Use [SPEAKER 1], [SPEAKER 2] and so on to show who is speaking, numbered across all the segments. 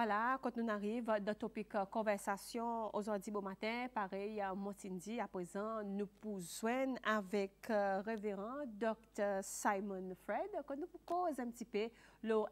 [SPEAKER 1] voilà, quand nous arrivons dans le topic conversation aujourd'hui bon matin, pareil, Motindi, à présent, nous poursuivons avec révérend Dr. Simon Fred, que nous cause un petit peu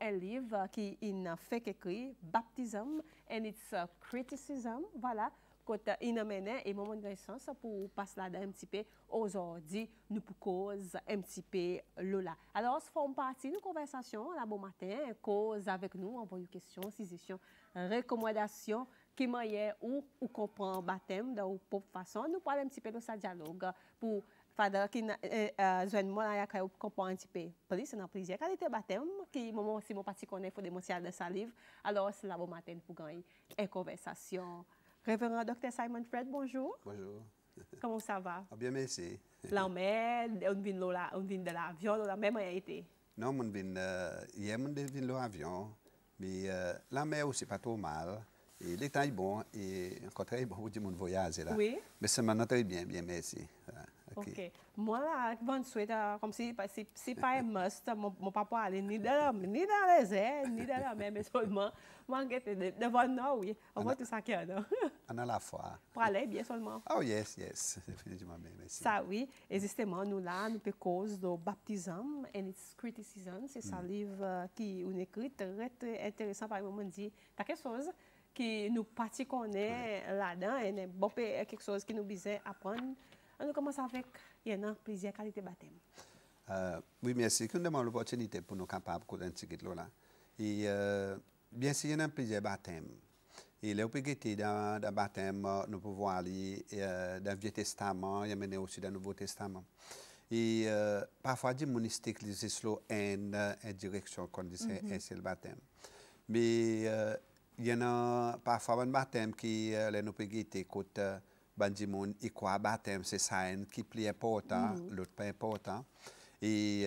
[SPEAKER 1] un livre qui a fait écrit Baptism and its Criticism, voilà. Quand il a mené et moment de naissance pour passer là un petit peu aujourd'hui nous pour cause un petit peu là. Alors c'est forme partie de conversation là bon matin cause avec nous envoyez questions, suggestions, recommandations qui moyen ou comprend baptême de ou façon nous parler un petit peu de ce dialogue pour Fada qui joindre moi là pour comprendre un petit peu plus dans plusieurs qualités baptême qui moment si mon parti connaît faut démontrer dans sa livre alors c'est là bon matin pour gagner une conversation. Révérend Dr. Simon Fred, bonjour.
[SPEAKER 2] Bonjour.
[SPEAKER 1] Comment ça va?
[SPEAKER 2] Ah, bien, merci.
[SPEAKER 1] La mer, on vient de l'avion, la mer a été.
[SPEAKER 2] Non, on vient hier, on vient de l'avion, mais la mer aussi pas trop mal. Et l'état est bon, et encore très bon pour mon voyage là.
[SPEAKER 1] Oui.
[SPEAKER 2] Mais c'est maintenant très bien, bien, merci.
[SPEAKER 1] Ok. Moi, là, bonne souhaite, comme si c'est pas un must, mon papa allait ni dans les airs, ni dans la mer, mais seulement, moi, devant nous, oui. On voit tout ça qu'il y a là.
[SPEAKER 2] On a la foi.
[SPEAKER 1] Pour aller bien seulement.
[SPEAKER 2] Oh, yes, yes. Définitivement bien, merci.
[SPEAKER 1] Ça, oui. Et justement, nous là, nous peut cause de Baptism and its Criticism. C'est ça livre qui est écrit, très intéressant par moment dit. T'as quelque chose qui nous partie connaît là-dedans, et bon, quelque chose qui nous besoin apprendre. On commence avec, il y a plusieurs qualités de baptême.
[SPEAKER 2] Oui, merci. Nous demandons l'opportunité pour nous capables de faire là. Et bien sûr, il y a plusieurs baptêmes. Et là, on peut guetter dans le baptême, nous pouvons aller dans le Vieux Testament, il y a aussi dans le Nouveau Testament. Et parfois, des monistiques disent une direction qu'on dit c'est le baptême. Mais il y en a parfois un baptême qui nous peut guetter côté Bandimon, et quoi baptême, c'est ça qui est plus important, l'autre pas important. Et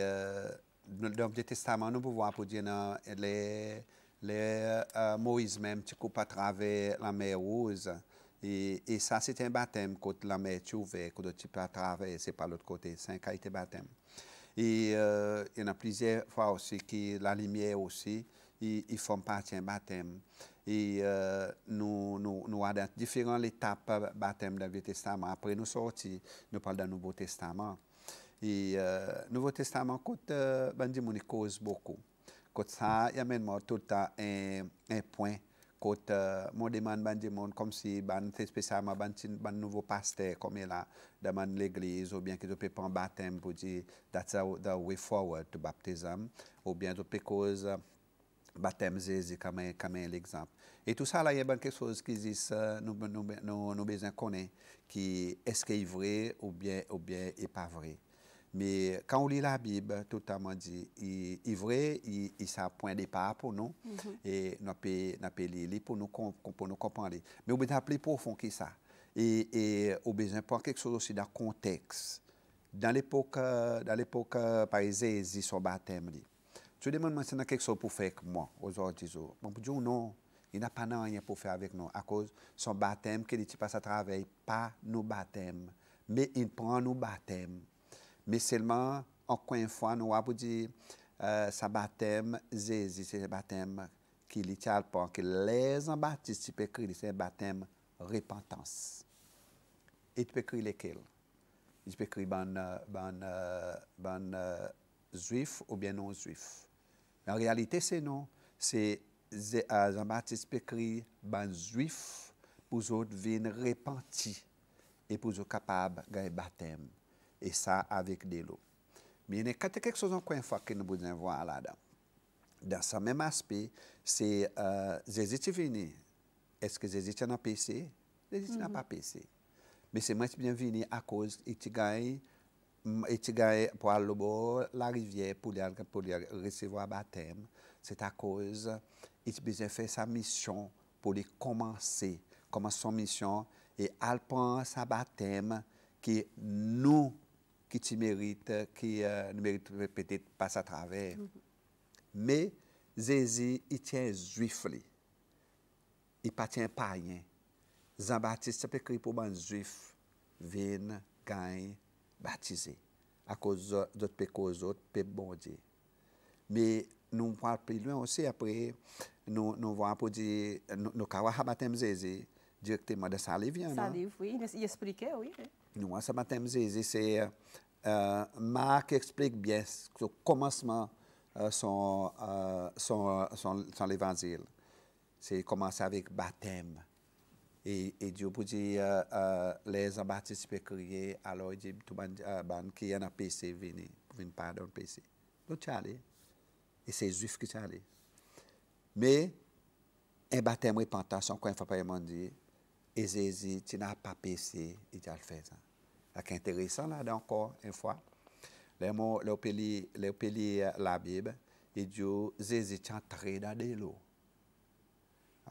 [SPEAKER 2] dans le Vieux Testament, nous pouvons voir pour dire Moïse même, tu coupes à travers la mer Rouge. Et ça, c'est un baptême quand la mer est ouverte, quand tu peux traverser par l'autre côté. C'est un qualité de baptême. Et il y en a plusieurs fois aussi que la lumière aussi, ils font partie d'un baptême. Et nous avons différentes étapes de baptême dans le Vieux Testament. Après, nous sortis, nous parlons du Nouveau Testament. Et le Nouveau Testament, quand on cause beaucoup. Quand ça, il y a même tout le temps un point. Quand on demande comme si, spécialement, un nouveau pasteur comme il a dans l'église, ou bien que tu peux prendre baptême pour dire that's the way forward to baptism, ou bien tu peux cause baptême Jésus comme l'exemple. Et tout ça, là, il y a quelque chose qui dit, nous besoin connaître, qui est-ce qu'il est vrai ou bien n'est pas vrai. Mais quand on lit la Bible, tout le monde dit, il est vrai, c'est un point de départ pour nous, et nous pouvons lire pour nous comprendre. Mais on besoin plus profond que ça. Et on besoin de quelque chose aussi dans le contexte. Dans l'époque, par exemple, son baptême. Tu demandes si quelque chose pour faire avec moi aujourd'hui. Bon, pour dire non, il n'a pas rien pour faire avec nous à cause de son baptême qui passe à travers pas nos baptêmes, mais il prend nos baptêmes. Mais seulement, encore une fois, nous avons dit sa baptême, Jésus, c'est un baptême qui littéral pas, que les baptistes, tu peux écrire, c'est un baptême repentance. Et tu peux écrire lesquels? Tu peux écrire juif ou bien non juif. En réalité, c'est non. C'est Jean-Baptiste peut écrire juif pour eux venir repentir et pour eux capables de gagner baptême. Et ça avec des lots. Mais il y a quelque chose encore une fois que nous devons voir là-dedans. Dans ce même aspect, c'est Jésus est venu. Est-ce que Jésus est un péché? Jésus n'a pas péché. Mais c'est moi qui bien venu à cause il gagne pour aller à la rivière pour recevoir baptême. C'est à cause il a besoin faire sa mission pour les commencer son mission et elle prend sa baptême qui nous qui tu mérites, qui ne mérite peut-être pas à travers. Mais Jésus, il tient juif. Il ne tient pas païen. Jean-Baptiste peut écrire pour un juif, vienne, gagne, baptisé. À cause d'autres péchés, autres, bon Dieu. Mais nous parlons plus loin aussi après, nous voyons pour dire, nous avons baptême Zézé directement de sa livre.
[SPEAKER 1] Ça livre, oui, il expliquait, oui.
[SPEAKER 2] Nous avons baptême Zézé, c'est Marc explique bien au commencement son l'évangile. C'est commencé avec baptême. Et Dieu pour dire, les baptistes peuvent crier, alors il dit, tout le monde qui a un péché, venez pardonner le péché. Donc, tu allé. Et c'est juif qui tu allé. Mais, un baptême repentation, quand il faut pas demander, et Jésus, tu n'as pas péché, il t'a fait ça. C'est intéressant, là, encore, une fois. Le pays la Bible, et Dieu, Jésus, tu es entré dans de l'eau.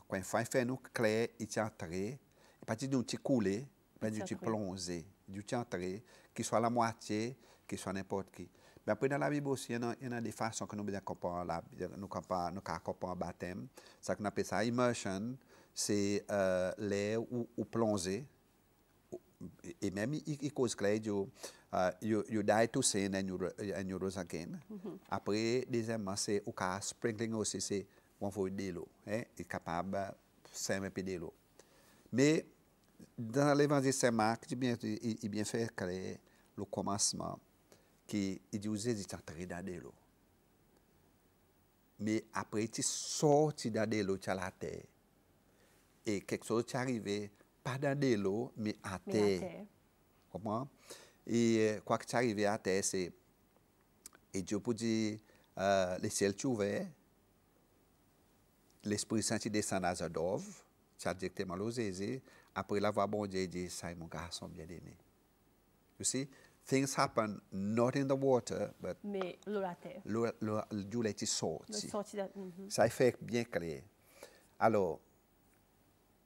[SPEAKER 2] Quand il fait nous clair, il est entré, il pas dit nous tu coulé, pas dit tu plongé, du tu entré, qu'il soit la moitié, qu'il soit n'importe qui. Mais après dans la Bible aussi, il y a des façons que nous bien comprendre nous comprendre baptême, ça qu'on appelle ça immersion, c'est l'air ou plonger. Et même il cause clair you die to sin and you rose again. Après deuxièmement c'est au cas sprinkling aussi c'est on faut de l'eau, hein, est capable de s'aimer de l'eau. Mais dans l'évangile Saint Marc, il bien fait clair le commencement qui il dit Jésus est entré dans de l'eau. Mais après tu sorti dans de l'eau tu à la terre. Et quelque chose est arrivé pas dans de l'eau mais à terre. Comment? Et quoi que tu arrivé à terre c'est et Dieu pour dire les ciels sont ouverts. L'Esprit Saint descend à Zadov, ça directement au Jésus. Après la voix bon Dieu dit, ça est mon garçon bien-aimé. You see, things happen not in the water, but
[SPEAKER 1] mais l'eau la terre.
[SPEAKER 2] L'eau est sorti. Ça fait bien clair. Alors,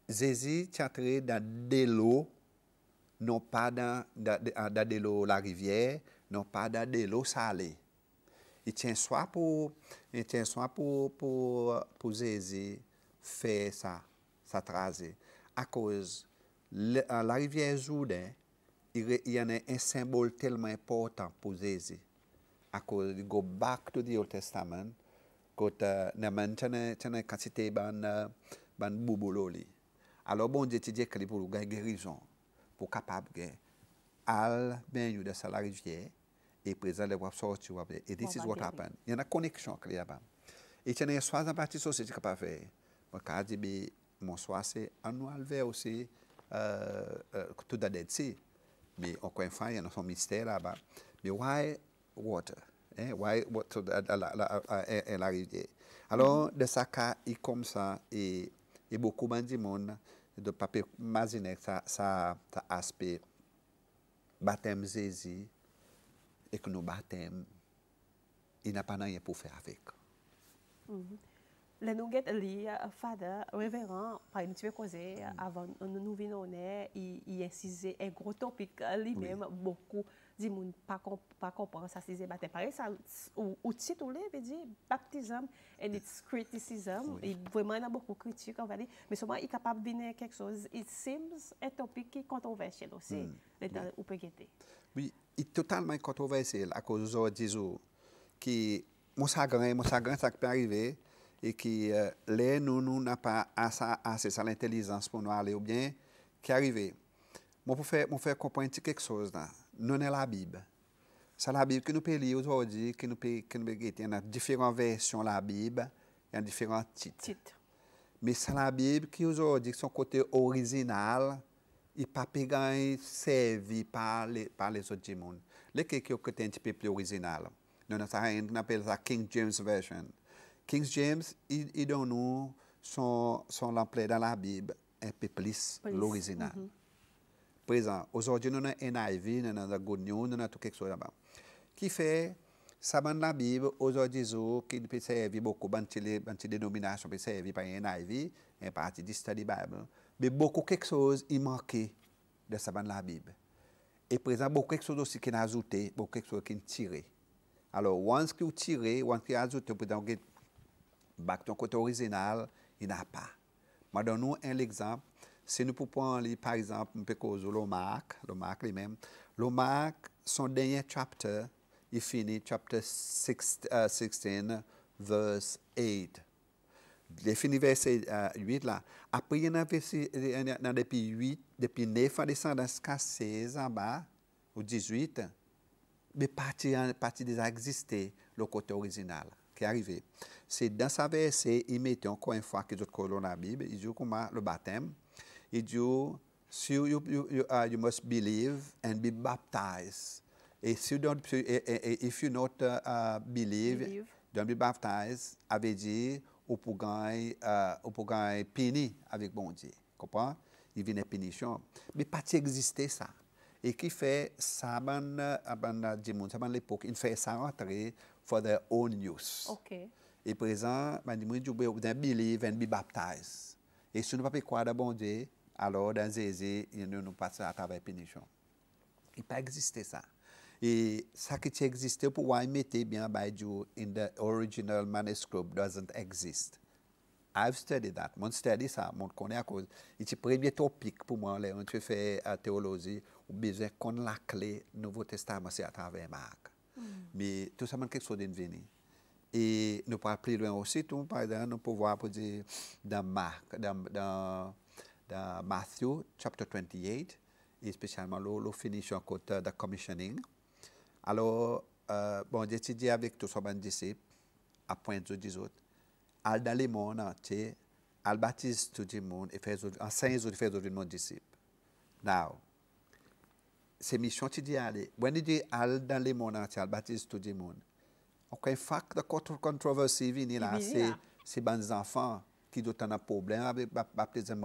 [SPEAKER 2] Jésus est entré dans de l'eau, non pas dans de l'eau la rivière, non pas dans de l'eau salée. Il tient soit pour Jésus faire ça tracer. À cause la rivière Jourdain, il y en a un symbole tellement important pour Jésus. À cause il go back to the Old Testament, quand naman tena quantité ban boubuloli. Alors bon Dieu te dit que pour gagner guérison, pour capable gagner al ben de la rivière. Et présent les web sortir et this is what happened. Il y a une connexion qui est là-bas. Et il y a une soirée en partie société qui pas fait. Moi quand je dis mon soir c'est annuel vers aussi tout à Dead Sea. Mais encore une fois il y a un mystère là-bas. Mais why water? Why water la rivière? Alors de ça cas il comme ça et beaucoup de monde de papier imaginer ça aspect baptême Jésus et que nous baptêmes, il n'a pas rien pour faire avec.
[SPEAKER 1] Le nous Father, révérend, par une petite cause, avant nous venons, il insistait un gros topic lui-même, beaucoup de monde pas comprendre ça, c'est baptême. Pareil, ça, au titre, veut dire baptism and its criticism, et vraiment, il y a beaucoup de critiques, on va dire, mais seulement, il est capable de venir quelque chose, it seems un topic qui est controversiel aussi, ou peut guetter.
[SPEAKER 2] Oui, il est totalement controversé à cause de Jésus qui mon sagrin ça peut arriver et qui nous n'a pas assez ça l'intelligence pour nous aller ou bien qui arrive. Moi pour faire comprendre quelque chose là, non est la Bible. C'est la Bible que nous peut lire aujourd'hui, que nous peut il y a différentes versions de la Bible, il y a différents titres. Mais c'est la Bible qui aujourd'hui son côté original il pas servi par les autres mondes. Le qui est un petit peu plus original. On appelle ça King James Version. King James, il donne nous son l'emploi dans la Bible un peu plus l'original. Présent, aujourd'hui, nous avons un NIV, nous avons Good News, nous avons tout quelque chose là-bas. Qui fait, ça dans la Bible, aujourd'hui, qui peut servir beaucoup, de dénominations peut servir par un NIV, un parti du Study Bible. Mais beaucoup quelque chose il manquait de ça dans la Bible. Et présent beaucoup quelque chose aussi qui est ajouté, beaucoup quelque chose qui est tiré. Alors, once que vous tirez, once que vous ajoutez, vous pouvez back ton côté original, il n'a pas. Je donne un exemple. Si nous pouvons prendre, par exemple, un peu le Marc lui-même. Le Marc, son dernier chapter, il finit, chapter 16, verse 8. Défini verset 8 là. Après, il y en a depuis 8, depuis 9 en descendant jusqu'à 16 en bas, ou 18, mais partie déjà existé le côté original qui est arrivé. C'est dans sa verset, il mettait encore une fois que d'autres colons dans la Bible, il dit comment le baptême, il dit so you must believe and be baptized. Et si if you not believe, don't be baptized, avait dit ou pour gagner puni avec bon Dieu. Comprends? Il vient de punition. Mais pas exister ça. Et qui fait ça, à l'époque, il fait ça rentrer for their own use.
[SPEAKER 1] OK.
[SPEAKER 2] Et présent, il dit, believe and be baptized. Et si nous ne pouvons pas croire dans bon Dieu, alors dans Zézé, nous passons à travers la punition. Il n'a pas existé ça. Et ça qui existait pour moi, il mettait bien, in the original manuscript doesn't exist. I've studied that. Mon study ça, mon connaît à cause. Et c'est le premier topic pour moi, là, on tu fais théologie, ou besoin qu'on la clé Nouveau Testament, c'est à travers Marc. Mais tout ça, c'est quelque chose d'invenu. Et nous pouvons plus loin aussi, tout, par exemple, nous pouvons voir pour dire dans Marc, dans Matthew, chapter 28, et spécialement le finition côté de commissioning. Alors, bon, j'ai dit avec tous les disciples, à point de 10 autres, al dans le monde entier, al baptise tout le monde, et en 5 jours, il fait devenir mon disciple. Now, c'est mission qui dit aller. When il dit al dans le monde entier, al baptise tout le monde. Donc, un fact de controversie vient là, c'est les enfants qui ont un problème avec le baptême,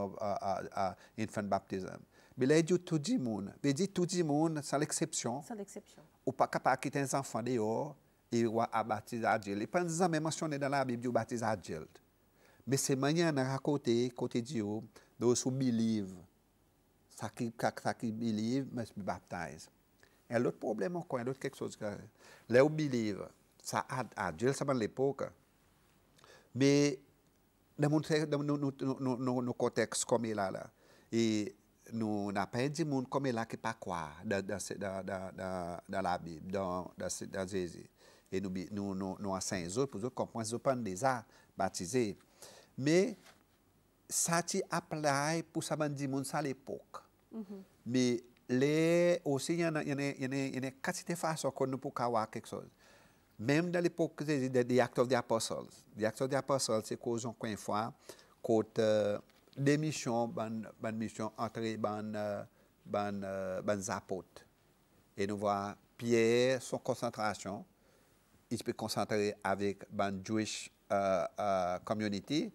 [SPEAKER 2] infant baptême. Mais là, il dit tout le monde. Il dit tout le monde, sans l'exception.
[SPEAKER 1] Sans l'exception.
[SPEAKER 2] Ou pas capable de quitter les enfants dehors et à baptiser adulte. Et pas jamais mentionné dans la Bible, Dieu baptise adulte. Mais c'est manière de raconter, côté Dieu, those who believe. Ça qui believe must be baptized. Et l'autre problème encore, l'autre quelque chose que là où believe, ça adulte, ça dans l'époque. Mais dans nos contextes comme il a là, et nous n'avons pas dit monde comme il a qui pas quoi dans la Bible, dans Jésus. Et nous à Saint-Jean, pour comprendre, nous pas déjà baptisés. Mais ça t'y apply pour ça dit monde à l'époque. Mais aussi il y en a quantité de façons qu'on nous peut avoir quelque chose. Même dans l'époque des Acts of the Apostles. Les Acts of the Apostles, c'est cause encore une fois côté des missions, mission entre les apôtres. Et nous voyons Pierre, son concentration, il se peut concentrer avec la Jewish community.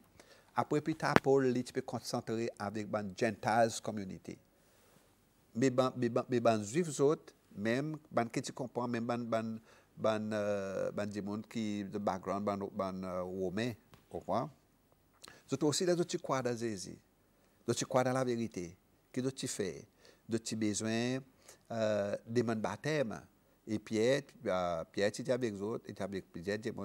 [SPEAKER 2] Après, puis Paul, il se peut concentrer avec la Gentiles community. Mais les Juifs autres, même, qui tu comprends, même des gens qui de background, romain, pourquoi? C'est aussi là où tu crois dans Jésus, où tu crois dans la vérité, que tu fais, où tu as besoin de mon baptême. Et Pierre, tu dis avec les autres, et tu avec Pierre, tu dis,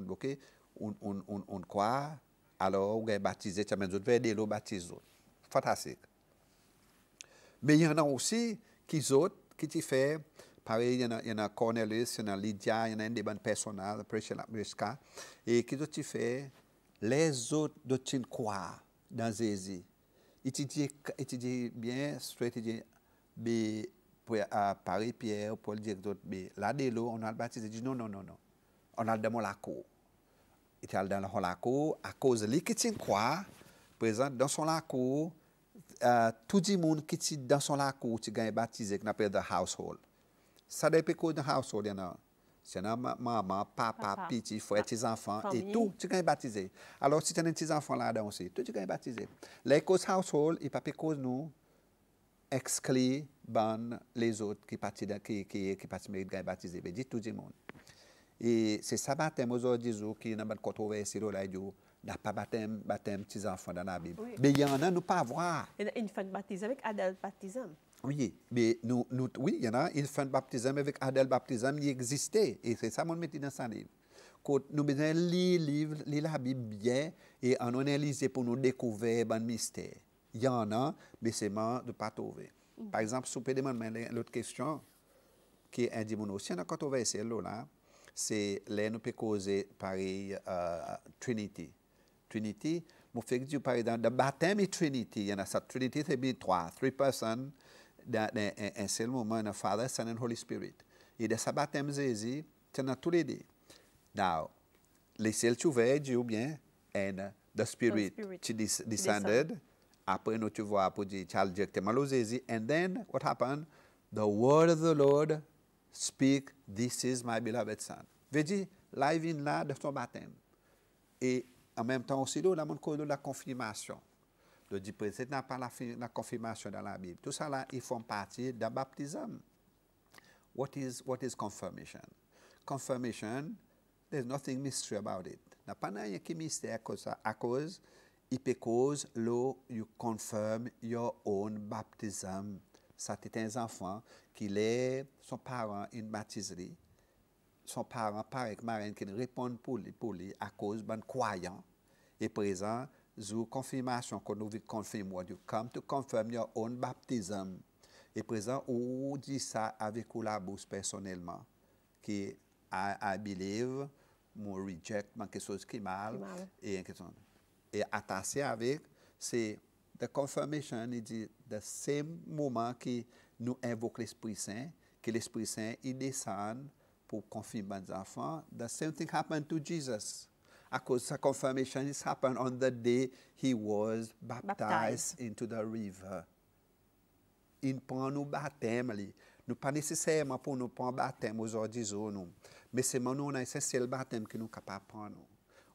[SPEAKER 2] on croit, alors on est baptisé, tu as les autres, vers l'eau baptisé. Fantastique. Mais il y en a aussi qui tu fais. Pareil, il y en a Cornelius, il y en a Lydia, il y en a des bonnes personnes, et qui tu fais, les autres de tu crois dans Jésus. Il te dit bien, straight, il dit, à Paris, Pierre, Paul dit d'autres, là, de l'eau, on a le baptisé. Il dit non. On a le dans la cour. Il est dans la cour, à cause de lui qui tu crois, présent dans son la cour, tout le monde qui est dans son la cour, tu gagnes baptisé, qu'on appelle the household. Ça dépend de la household, il y en a. C'est maman, papa, petit, frère, petits enfants, famille. Et tout, tu gagnes baptisé. Alors, si tu as des petits enfants là-dedans aussi, tout tu gagnes baptisé. Les causes household, il n'y a pas cause nous, exclure les autres qui partent gagner baptisé. Mais dit tout le monde. Et c'est ça baptême aujourd'hui qui est dans une controverse là, il n'y a pas baptême petits enfants dans la Bible. Oui. Mais il y en a, nous pas voir.
[SPEAKER 1] Il y a une infant baptisé avec adulte baptisme.
[SPEAKER 2] Oui, mais oui, il y en a, il fait un baptême avec adulte baptême, il existait. Et c'est ça mon métier dans ce livre. Quand nous besoin lire la Bible bien et en analyser pour nous découvrir un mystère. Il y en a, mais c'est mal de ne pas trouver. Par exemple, si vous pouvez demander l'autre question, qui est un aussi, on a controversé là, c'est là nous peut causer pareil Trinity. Trinity, mon fait que Dieu parle dans le baptême et Trinity, il y en a ça Trinity c'est bien three persons dans un seul moment, the Father, Son and Holy Spirit. Et de ce baptême Jésus, tu as tous les deux. Now, les ciels ouverts, Dieu bien, and the Spirit, descended. Après, nous tu vois pour dire, tu as directement le Jésus, and then what happened? The word of the Lord speak, this is my beloved Son. Veut dire, live in là de son baptême. Et en même temps aussi, là, on a la confirmation. Le dit précède n'a pas la confirmation dans la Bible. Tout ça là, ils font partie d'un baptême. What is confirmation? Confirmation, there's nothing mystery about it. N'a pas rien qui mystère à cause il peut cause l'eau you confirm your own baptism. Ça c'est un enfant qui est son parent une baptiserie. Son parent pareil marraine qui répond pour lui à cause d'un croyant et présent zur confirmation que nous confirme what you come to confirm your own baptism. Et présent ou dit ça avec la bouche personnellement qui I believe mon reject quelque chose qui mal et attaché avec c'est the confirmation il dit the same moment que nous invoquons l'Esprit Saint que l'Esprit Saint il descend pour confirmer les enfants. The same thing happened to Jesus. Because the confirmation is happened on the day he was baptized into the river. Il prend nous baptême, nous pas nécessairement pour nous prendre baptême aujourd'hui, nous, mais c'est nous on a essentiel baptême que nous capable prendre.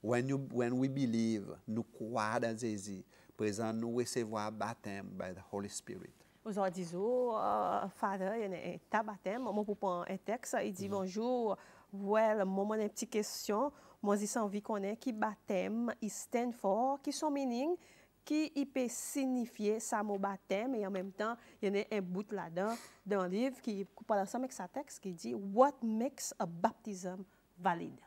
[SPEAKER 2] When we believe, nous croyons dans Jésus, présent nous recevoir baptême by the Holy Spirit.
[SPEAKER 1] Aujourd'hui, Father, il y a un baptême, moi pour prendre un texte, il dit bonjour, well, moi une petite question. Moi, j'ai envie qu'on ait qui baptême, il stand for, qui son meaning, qui il peut signifier ça mot baptême et en même temps, il y a un bout là-dedans d'un livre qui parle ensemble avec sa texte qui dit What makes a baptism valid?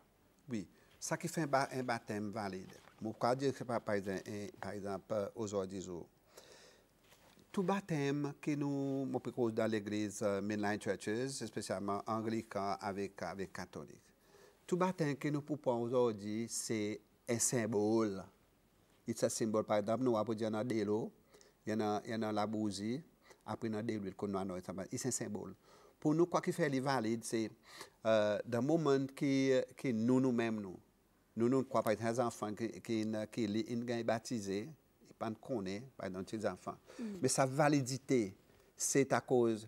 [SPEAKER 2] Oui, ça qui fait un baptême valide. Pourquoi dire que par exemple aujourd'hui, tout baptême que nous proposons dans l'église Mainline Churches, spécialement anglican avec catholique. Tout baptême que nous pouvons aujourd'hui, c'est un symbole. C'est un symbole, par exemple, nous avons dit dans de l'eau, il y en a la bougie, après dans de l'huile qu'on a noyé, c'est un symbole. Pour nous, quoi qui fait les valides, c'est le moment que nous-mêmes, nous quoi, par exemple, les enfants qui sont baptisés, ils ne connaissent pas, par exemple, les enfants. Mais sa validité, c'est à cause,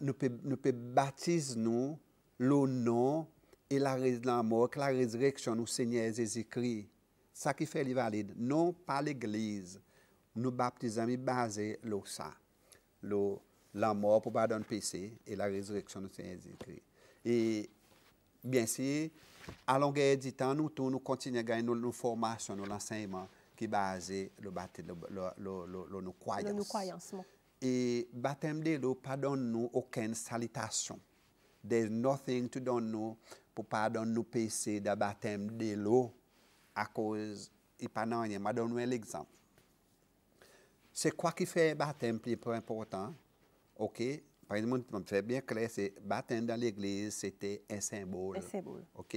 [SPEAKER 2] nous pouvons baptiser nous, le nom, et la mort, la résurrection du Seigneur Jésus-Christ. Ça qui fait les valides. Non pas l'Église. Nous baptisons basé sur ça. La mort pour pardonner le péché et la résurrection du Seigneur Jésus-Christ. Et bien sûr, à longueur du temps, nous continuons à gagner nos formations, l'enseignement qui est basé sur nos croyances. Et baptême de l'eau, pardonne-nous aucune salutation. There's nothing to do nous pour pardonner nos péchés de baptême de l'eau à cause il pas non rien. Je donne un exemple. C'est quoi qui fait baptême plus important? OK? Par exemple, on fait bien clair, c'est baptême dans l'église, c'était un symbole.
[SPEAKER 1] Un symbole.
[SPEAKER 2] OK?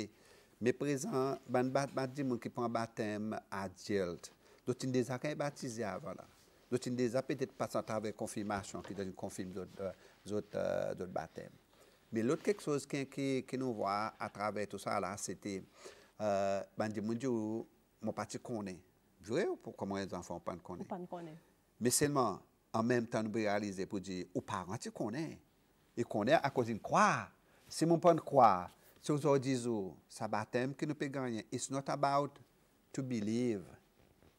[SPEAKER 2] Mais présent, des gens qui prend baptême adulte. D'autres déjà baptisé avant là. D'autres déjà peut-être pas à travers confirmation qui donne confirme d'autres baptêmes. Mais l'autre quelque chose qui nous voit à travers tout ça là, c'était mon parti connaît. Vrai ou comment les enfants ne connaissent pas? Mais seulement en même temps nous réaliser pour dire aux parents tu connais. Ils connaissent à cause de croire. Si mon pas croire, si aujourd'hui ça baptême que nous peut gagner, it's not about to believe.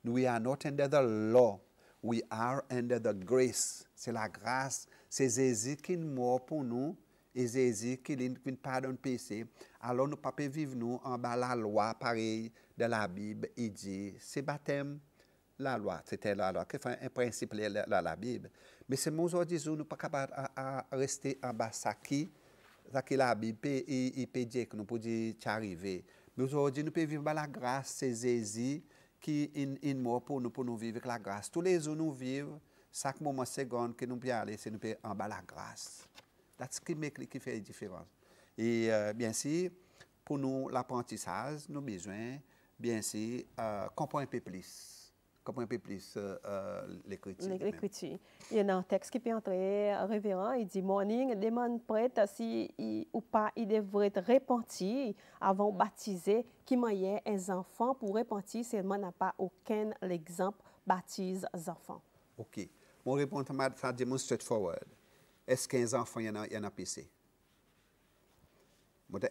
[SPEAKER 2] We are not under the law. We are under the grace. C'est la grâce. C'est Jésus qui est mort pour nous. Et Jésus qui nous pardonne péché. Alors nous ne pouvons pas vivre nous en bas la loi, pareil, de la Bible. Il dit, c'est baptême, la loi. C'était la loi, qui fait un principe de la Bible. Mais c'est aujourd'hui, nous ne sommes pas capables de rester en bas ça qui la Bible il peut dire que nous pouvons dire arriver. Mais aujourd'hui, nous pouvons vivre par la grâce. C'est Jésus qui est mort pour nous vivre avec la grâce. Tous les jours, nous vivons, chaque moment, seconde que nous pouvons aller, c'est nous pouvons en bas la grâce. C'est ce qui fait la différence. Et bien sûr, pour nous, l'apprentissage, nous avons besoin, bien sûr, comprendre un peu plus. Comprendre un peu plus l'écriture.
[SPEAKER 1] L'écriture. Il y a un texte qui peut entrer, révérend, il dit morning, demande prêtre si ou pas, il devrait être repenti avant de baptiser, qui moyen un enfant pour repentir, seulement n'a pas aucun exemple baptise les enfants.
[SPEAKER 2] OK. Mon réponse, ça dit straightforward. Est-ce qu'un enfant y en a PC?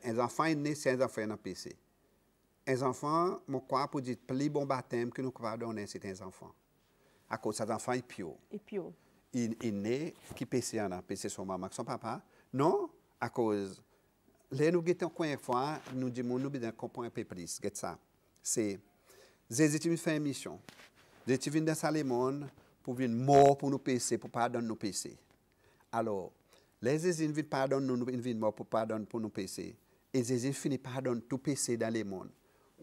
[SPEAKER 2] Un enfant est né, c'est un enfant y en a PC. Un enfant, je crois, pour dire plus bon baptême que nous pouvons donner, c'est un enfant. À cause de cet enfant, il est pio. Il est né, qui PC en a, PC son maman, son papa. Non, à cause. Là, nous avons une fois, nous disons, nous devons comprendre un peu plus. Ça. C'est, Jésus, tu fait une mission. Jésus vient dans Salémon pour venir mort pour nous PC, pour pardonner nos PC. Alors, les Jésus viennent pardonner nous, ils viennent mort pour pardonner pour nous PC. Et Jésus finit pardonner tout PC dans le monde.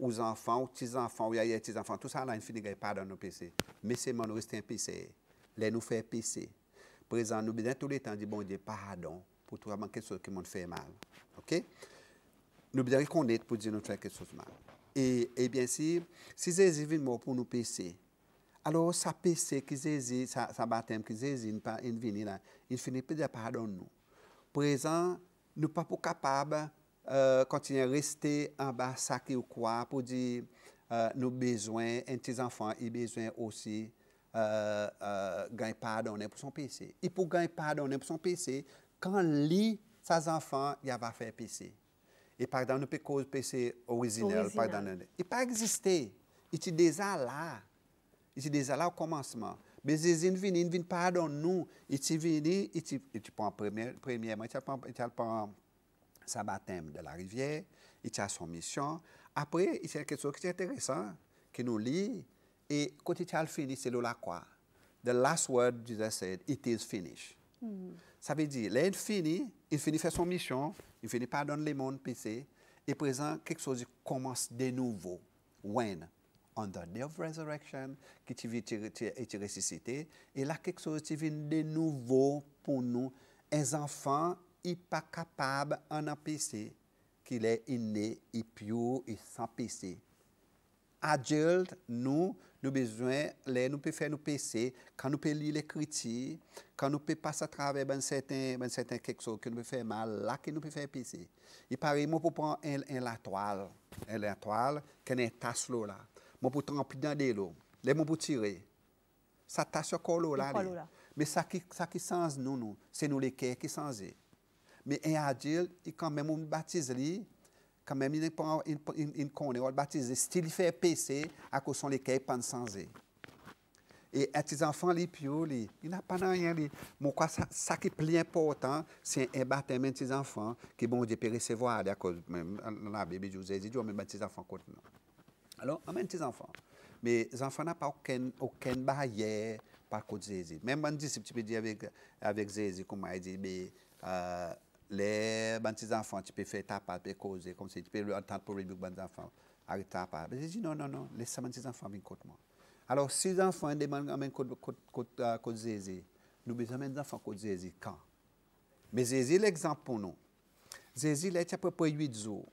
[SPEAKER 2] Aux enfants, aux petits-enfants, aux petits-enfants, tout ça là, il finit pardonner nos PC. Mais c'est mon reste un PC. Les nous fait PC. Présent, nous besoin tous les temps dire bon Dieu, pardon pour tout quelque chose qui nous fait mal. OK? Nous devons reconnaître pour dire nous fait quelque chose de mal. Et bien si Jésus vient mort pour nous PC, alors ça PC que Jésus, ça baptême que Jésus il vient là, il finit par dire pardon nous. Présent, nous pas pour capable continuer à rester en bas saqué ou quoi pour dire nous besoin un petit enfant il besoin aussi gagner pardon pour son PC. Il peut gagner pardon pour son PC quand lui ses enfants il va faire PC. Et par exemple nous peut cause PC original par exemple il pas existé. Il est déjà là. Il est déjà là au commencement. Mais Jésus vient pardon nous, il est venu, il prend premièrement il prend sa baptême de la rivière, il a son mission. Après, il y a quelque chose qui est intéressant, qui nous lit, et quand il a fini, c'est là quoi. The last word Jesus said, it is finished. Ça veut dire, là, il finit faire son mission, il finit pardonner les mondes péchés, et présent, quelque chose commence de nouveau. When? On the day of resurrection, qui est ressuscité, et là, quelque chose qui vient de nouveau pour nous, les enfants, il n'est pas capable en péché, qu'il est né, il pur et sans péché. Adulte, nous besoin, nous pouvons faire nos péchés, quand nous pouvons lire l'écriture, quand nous pouvons passer à travers un certain quelque chose que nous pouvons faire mal, là que nous pouvons faire péché. Il paraît, moi, pour prendre la toile, qui est une tasse là, moi, pour tremper dans de l'eau, là, moi, pour tirer, ça tasse encore l'eau là. Mais ça qui change nous, c'est nous les cœurs qui changent. Mais un adulte, quand même, on baptise lui, quand même, il connaît, on baptise, s'il fait péché, à cause de les cœurs pas changés. Et un petit enfant, il n'a pas rien. Mais quoi, ça qui est plus important, c'est un baptême de petits enfants que bon Dieu peut recevoir, à cause même la Bible, Jésus dit, on met petits enfants contre nous. Alors, on met petits enfants. Mais les enfants n'ont pas aucune barrière par contre Jésus. Même un disciple, tu peux dire avec Jésus, comme il dit, les petits enfants, tu peux faire ta part, tu peux causer, comme ça, tu peux attendre pour les petits enfants, arrête ta part. Mais Jésus dit non, laisse les petits enfants venir contre moi. Alors, si les enfants demandent contre Jésus, nous besoin des enfants contre Jésus quand? Mais Jésus est l'exemple pour nous. Jésus est à peu près 8 jours.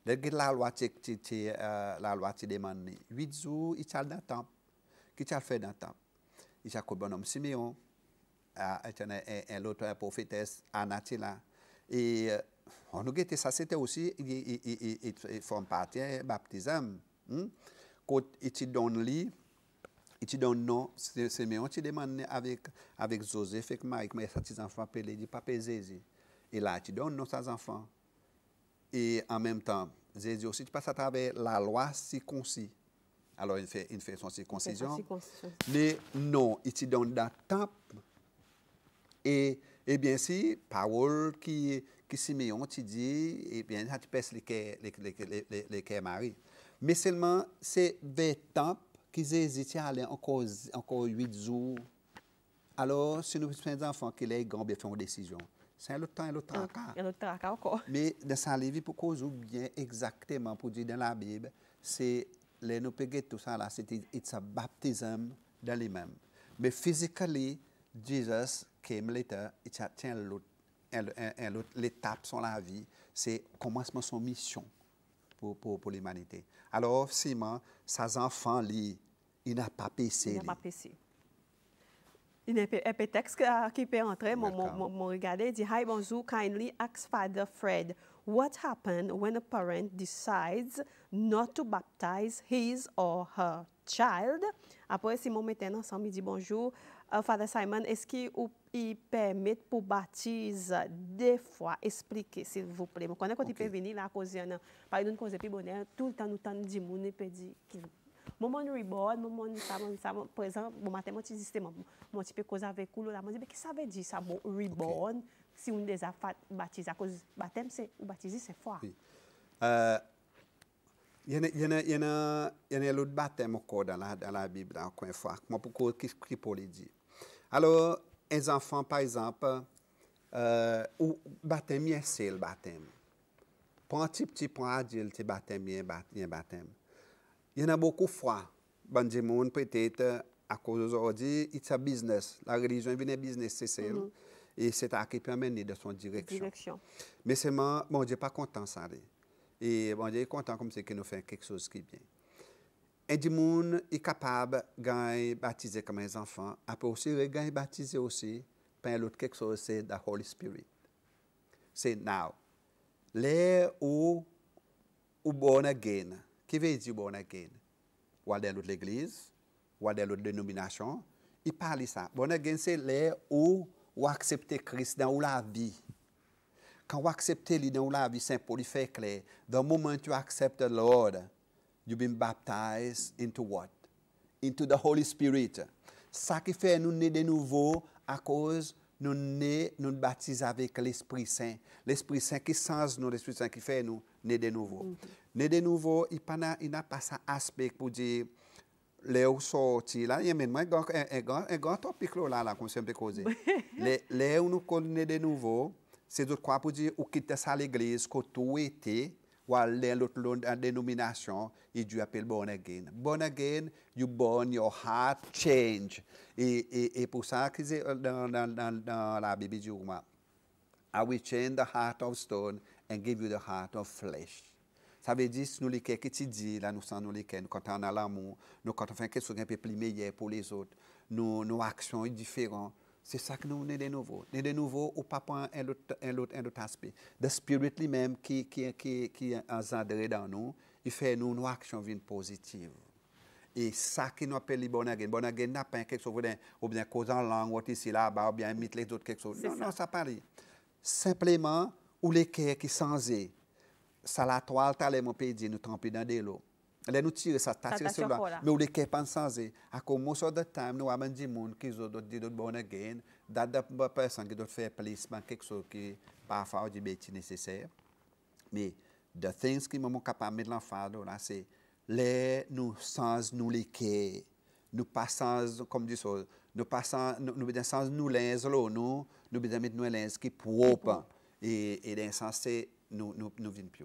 [SPEAKER 2] La loi te demande 8 jours, il est dans le temple. Qu'est-ce qu'il fait dans le temple? Il y a un bonhomme Simeon, l'autre prophétesse Anatila. Et on nous dit ça, c'était aussi, il forme partie du baptême. Quand il te donne lui, il te donne non, Simeon te demande avec Joseph et Marie, mais ses enfants appellent, il dit papa Jésus. Et là, il te donne non ses enfants. Et en même temps, Jésus aussi, tu passes à travers la loi circoncis. Alors, il fait son circoncision. Mais non, il te donne dans le temple. Et bien, si, parole qui Simeon te dit, et bien, tu passes les cœurs Marie. Mais seulement, c'est vers le temple que Jésus est allé encore 8 jours. Alors, si nous faisons des enfants qui les grands, bien, font une décision. C'est un autre temps, un autre tracas.
[SPEAKER 1] Encore.
[SPEAKER 2] Mais dans sa livre, pour cause bien exactement, pour dire dans la Bible, c'est les nous peguer tout ça là, c'est un baptême dans les mêmes. Mais physically, Jesus came later, il tient l'autre l'étape sur la vie, c'est commencement son mission. pour l'humanité. Alors, Simon, ses enfants, il n'a pas péché.
[SPEAKER 1] Il n'a pas péché. Il y a un texte qui peut entrer, mon regarder, il dit, Hi, bonjour, kindly ask Father Fred, what happened when a parent decides not to baptize his or her child? Après, Simon mettait ensemble, il dit, bonjour, Father Simon, est-ce qu'il permet pour baptiser des fois, expliquer, s'il vous plaît. Je connais quand il peut venir là, à cause de, par exemple, cause de bonheur, tout le temps, nous t'en dit, il peut dire, moment reborn, moment ça, par exemple, bon matin, moi, je dis, moi, je peux causer avec vous, là, moi, je dis, qu'est-ce que ça veut dire, ça, bon, reborn, si on déjà baptisé à cause baptême, c'est, ou baptisé, c'est foi.
[SPEAKER 2] Oui. Il y en a l'autre baptême encore dans la Bible, encore une fois, moi, pourquoi, qu'est-ce qu'il peut le dire? Alors, les enfants, par exemple, ou baptême, c'est le baptême. Pour un petit point adulte, baptême, il y a un baptême. Il y en a beaucoup de fois, bon, peut-être, à cause d'aujourd'hui, c'est un business. La religion est un business, c'est ça. Et c'est à qui peut mener dans son direction. Mais c'est bon Dieu pas content ça. Et bon Dieu est content comme c'est que nous faisons quelque chose qui est bien. Et du monde est capable de baptiser comme les enfants. Après aussi, de baptiser aussi par l'autre quelque chose, c'est the Holy Spirit. C'est now. Là où born again. Qui veut dire born again? Ou dans l'autre l'église, ou dans l'autre dénomination. Il parle de ça. Born again, c'est là où ou accepter Christ dans la vie. Quand vous acceptez lui dans la vie, Saint Paul fait clair. Dans le moment où tu acceptes the Lord, you've been baptized into what? Into the Holy Spirit. Ça qui fait nous naître de nouveau à cause nous baptisons avec l'Esprit Saint. L'Esprit Saint qui change nous, l'Esprit Saint qui fait nous naître de nouveau. Naître de nouveau, il n'a pas ça aspect pour dire les sorties là, il y a même un grand topic là comme c'est un peu causé. Les où nous connaissons de nouveau, c'est de quoi pour dire ou quitter ça l'église que tout était ou aller l'autre dénomination et Dieu appelle born again. Born again, you born your heart change. Et pour ça que c'est dans la Bible dit I will change the heart of stone and give you the heart of flesh. Ça veut dire que nous les qui tu dis là nous sommes nous les quand on a l'amour, nous quand on fait quelque chose un peu plus meilleur pour les autres, nos actions sont différentes. C'est ça que nous sommes de nouveau. De nouveau, ou pas un autre aspect. Le spirit lui-même qui est encadré dans nous, il fait nos actions viennent positives. Et ça qui nous appelle born again. Born again n'a pas quelque chose ou bien cause en langue ou ici là-bas ou bien mettre les autres quelque chose. Non, ça paraît. Simplement, ou les cœurs qui changent. Ça la toile, t'as les mon pays dit nous tremper dans de l'eau. Là nous tirer ça, t'as tiré sur là. Mais où les cœurs pas changés. À cause most of the time nous avons des monde qui ont dit born again, d'autres personnes qui doivent faire placement quelque chose qui parfois du bêtis nécessaire. Mais the things qui m'ont capable de l'enfant là c'est les nous change nous les cœurs. Nous passons comme dit ça, nous passons nous besoin change nous linge là nous besoin mettre nous linge qui propre et dans sens c'est nous vînes plus.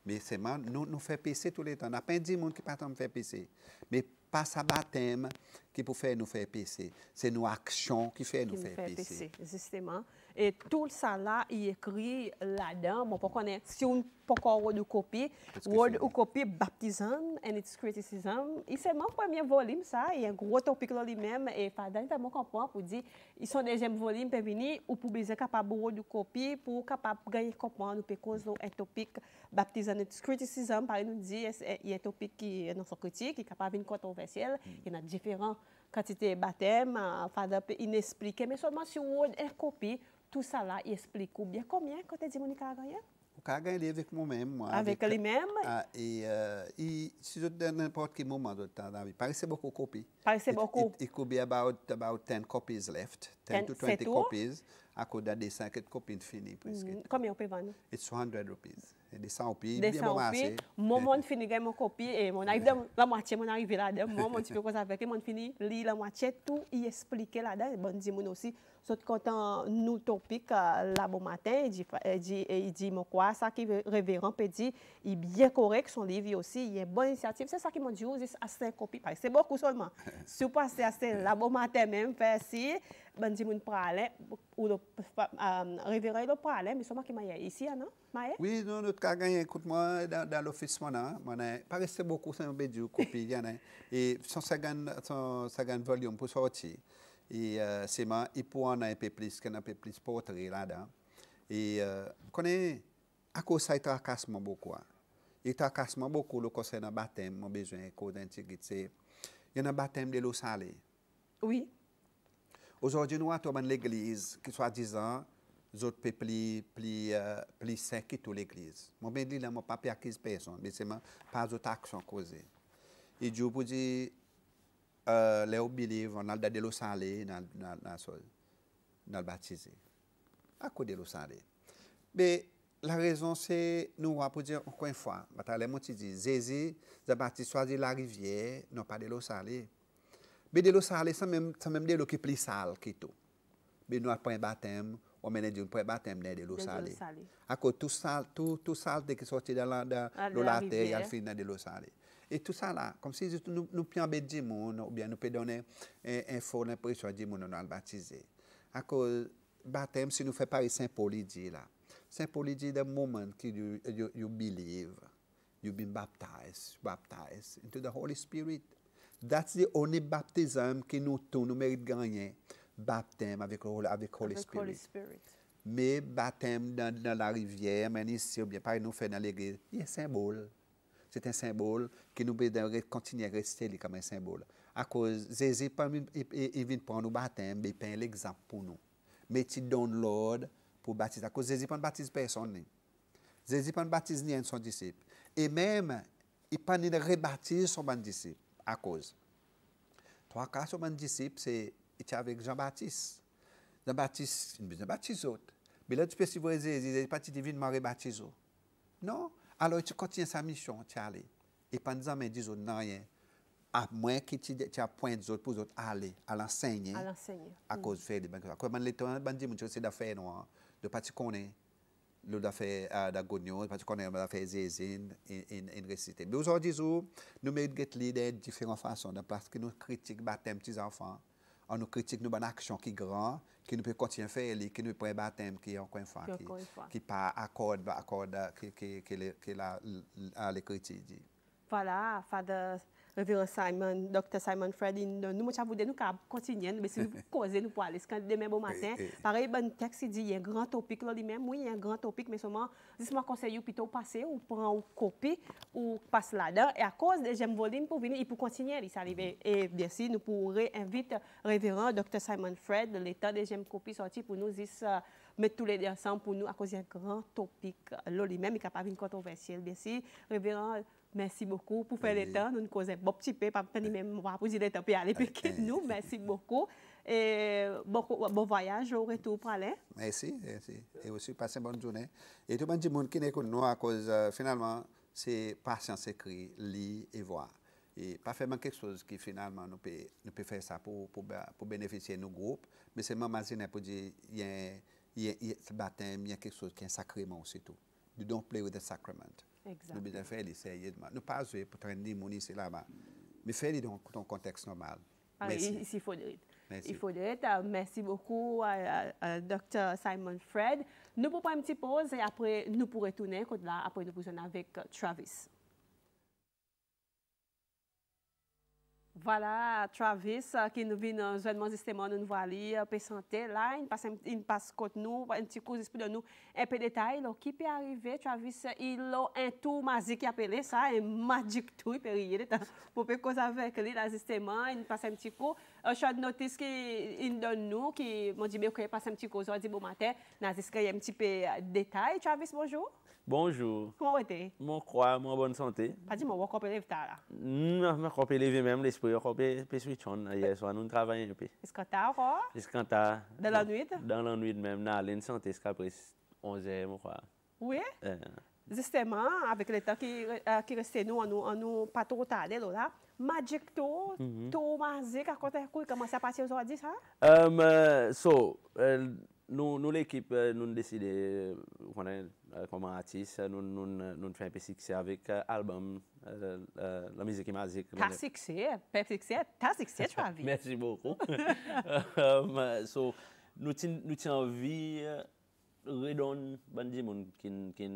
[SPEAKER 2] Mais c'est mal, nous fait pécher tous les temps. On n'a pas dit monde qui pas faire pécher. Mais pas sa baptême qui peut faire nous faire pécher. C'est nos actions qui fait nous faire pécher.
[SPEAKER 1] Justement. Et tout ça là, il écrit là-dedans. Bon, pour connaître, si on peut encore de copie, word ou copie, baptism and its criticism. Et c'est mon premier volume, ça. Il y a un gros topic là lui-même. Et Fadal, il faut comprendre pour dire, ils sont deuxième volume, pour venir, ou pour besoin capable de copie, pour capable gagner comprendre, pour cause un topic, baptism and its criticism, par exemple, dit, il y a un topic qui est dans son critique, qui est capable de controversiel, il y a différents quantités de baptême, Fadal peut inexpliquer, mais seulement si on a une copie, tout ça là, il explique ou bien combien quand tu dis Monica a gagné?
[SPEAKER 2] A gagné avec moi-même.
[SPEAKER 1] Avec lui-même?
[SPEAKER 2] Et si je donne n'importe quel moment de temps dans la vie, paraissait beaucoup de copies.
[SPEAKER 1] Paraissait beaucoup?
[SPEAKER 2] It could be about 10 copies left, 10 to 20 copies. À cause des 5 copies finies presque.
[SPEAKER 1] Combien on peut vendre?
[SPEAKER 2] It's 100 rupees. Et des 100 rupees,
[SPEAKER 1] bien bon marché. Moi, je finis mon copie et mon arrive la moitié, mon arrive là-dedans. Moi, mon petit peu comme ça avec mon fini, lit la moitié, tout y expliquer là-dedans. Bon, dis-moi aussi, Sot content nous topic là bon matin, il dit mon quoi ça qui révérend peut dire il bien correct son livre aussi, il est bonne initiative. C'est ça qui m'a dit à 5 copies c'est beaucoup seulement. Si vous passez à là bon matin même faire si ben dit moun prale ou le révérend le prale mais seulement qui m'a ici non?
[SPEAKER 2] Oui, non, notre cas gagné, écoute-moi, dans l'office, pas resté beaucoup, c'est un peu du copie, et son second volume pour sortir. Et c'est moi, il peut en un peu plus, qu'un peu plus portrait là-dedans. Et connais, à cause ça, il tracasse beaucoup. Il tracasse beaucoup le concernant baptême, mon besoin d'intégrité. Il y a un baptême de l'eau salée.
[SPEAKER 1] Oui.
[SPEAKER 2] Aujourd'hui, nous avons l'église qui soit disant, autres peuples plus sains que toute l'église. Mon ben dit là, mon pas acquise personne, mais c'est pas d'autres actions causées. Et Dieu pour dire, les believe, on a de l'eau salée dans le baptisé. À cause de l'eau salée. Mais la raison, c'est, nous, pour dire encore une fois, les mots disent, Jésus, le baptiste soit de la rivière, non pas de l'eau salée. Mais de l'eau salée, c'est même de l'eau qui est plus sale que tout. Mais nous, après un baptême, on mène du baptême de l'eau salée. À cause tout sale qui est sorti de la terre, il finit de l'eau salée. Et tout ça là, comme si nous pouvons embêter du monde, ou bien nous pouvons donner une fausse impression du monde dans le baptisé. À cause baptême, si nous faisons pareil, Saint Paul dit là. Saint Paul dit the moment que you believe, you've been baptized into the Holy Spirit. That's the only baptism que nous méritons de gagner. Baptême avec Holy Spirit. Mais baptême dans la rivière, mais ici, ou bien pareil, nous faisons dans l'église, il y a un symbole. C'est un symbole qui nous peut continuer à rester comme un symbole. À cause, Jésus, il vient prendre le baptême, il peint l'exemple pour nous. Mais il donne l'ordre pour baptiser. À cause, Jésus ne baptise personne. Jésus ne baptise ni un de son disciple. Et même, il ne peut pas rebaptiser son disciple. À cause. Trois cas sur mon disciple, c'est avec Jean-Baptiste. Jean-Baptiste, il ne baptise autre. Mais là, tu peux suivre Jésus, il n'est pas divinement rebaptisé. Non. Alors, tu continues sa mission, tu allé. Et pendant mais dis non rien. À moins que tu as point d'autres pour autres aller à l'enseigner. À l'enseigner. À cause de faire des banques. Comme les temps, bandit mon c'est d'affaires noires, de pas tu connais le d'affaires d'agonion, pas tu connais d'affaires zézine et réciter. Mais aujourd'hui, nous mettons des différentes façons parce que nous critiquons baptême petits enfants. On nous critique nous bonne action qui grand, qui nous peut continuer à faire, qui nous peut baptême qui encore une fois, qui pas accord que la critique dit.
[SPEAKER 1] Voilà, Father Reverend Simon, Dr. Simon Fred, nous voulons continuer, mais si nous causons, nous pouvons aller demain bon matin. Pareil, ben texte dit il y a un grand topic là lui-même, oui, il y a un grand topic, mais seulement, je me conseille plutôt passer ou prendre une copie ou passer là-dedans. Et à cause de j'aime volume pour venir, il peut continuer, il s'arrive. Et bien sûr, nous pourrons inviter Révérend Dr. Simon Fred, de l'état de j'aime copie sortie pour nous mettre tous les deux ensemble pour nous à cause d'un grand topic là lui-même, il est capable d'une controversielle. Bien sûr, Révérend. Merci beaucoup pour faire le temps. Nous nous causons un petit peu, pas même pour dire le temps, puis aller avec nous. Merci beaucoup. Et bon voyage au retour pour aller.
[SPEAKER 2] Merci. Et aussi, passez une bonne journée. Et tout le monde qui n'est que nous, à cause, finalement, c'est patience écrit, lire et voir. Et pas faire quelque chose qui, finalement, nous peut faire ça pour bénéficier de nos groupes. Mais c'est ma machine pour dire, il y a ce baptême, il y a quelque chose qui est un sacrement aussi tout. You don't play with the sacrament. Nous devons faire l'essayer. Nous pas jouer pour traîner mon ici là-bas. Mais faire dans ton contexte normal.
[SPEAKER 1] Merci. Il faudrait. Merci. Il faudrait. Merci beaucoup à Dr. Simon Fred. Nous pouvons prendre une petite pause et après nous pourrons retourner. Après nous pourrons avec Travis. Voilà, Travis, qui nous vient joindre justement, nous voyons, peut santé là, il passe contre nous, un petit coup pour nous un peu de détails. Qui peut arriver, Travis, il a un tour magique qui appelé ça, un magic tour, il peut arriver, pour faire cause avec lui, là, justement, il passe un petit coup. Short notice qu'il donne nous, qui m'ont dit, mais il passe un petit coup aujourd'hui, bon matin, il y a un petit peu de détails. Travis, bonjour.
[SPEAKER 3] Bonjour.
[SPEAKER 1] Comment est-ce?
[SPEAKER 3] Mon croix, mon bonne santé.
[SPEAKER 1] Pas dit mon corps levé là.
[SPEAKER 3] Non, mon corps levé même l'esprit, mon corps peut switch on. Hier soir nous travaillons un peu.
[SPEAKER 1] Est-ce que t'as encore?
[SPEAKER 3] Est-ce que t'as?
[SPEAKER 1] Dans la nuit?
[SPEAKER 3] Dans la nuit même, dans la santé jusqu'à 11h, mon croix.
[SPEAKER 1] Oui. Justement, avec le temps qui reste nous, on nous pas trop tardé là. Magic Tour, Tour Mazik, à côté de comment ça passe aujourd'hui, ça?
[SPEAKER 3] Nous l'équipe, nous décidé, comme artiste, nous faisons un peu succès avec l'album, la musique magique.
[SPEAKER 1] T'as succès, tu as vu.
[SPEAKER 3] Merci beaucoup. Nous avons envie de redonner des gens qui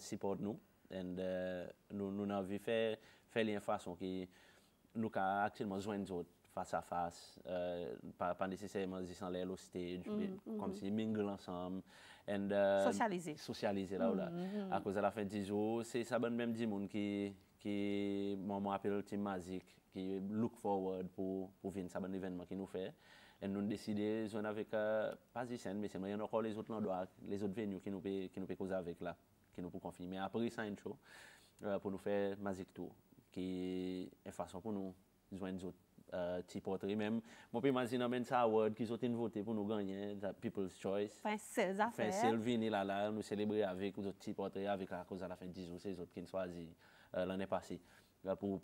[SPEAKER 3] supportent nous. Et nous avons envie de faire une façon que nous avons actuellement joindre d'autres face à face, pas nécessairement juste en l'air au stage, comme si mingle ensemble.
[SPEAKER 1] Socialiser
[SPEAKER 3] là ou là. À cause de la fin du jour, c'est ça même des gens qui m'appelle Team Magic, qui look forward pour venir à un événement qui nous fait. Et nous décidé de jouer avec, pas ici, mais il y a encore les autres endroits, les autres venues qui nous peuvent causer avec là, qui nous peuvent confier. Mais après, ça, une show pour nous faire Magic Tour, qui est une façon pour nous joindre les autres. Petit portrait même. Moi, je peux imaginer même ça award qu'ils ont voté pour nous gagner, People's Choice.
[SPEAKER 1] Fin 16 affaires.
[SPEAKER 3] Fin 16 venir là, nous célébrer avec les autres petits portraits, avec à cause à la fin de 10 jours, c'est les autres qui nous choisi l'année passée. Pour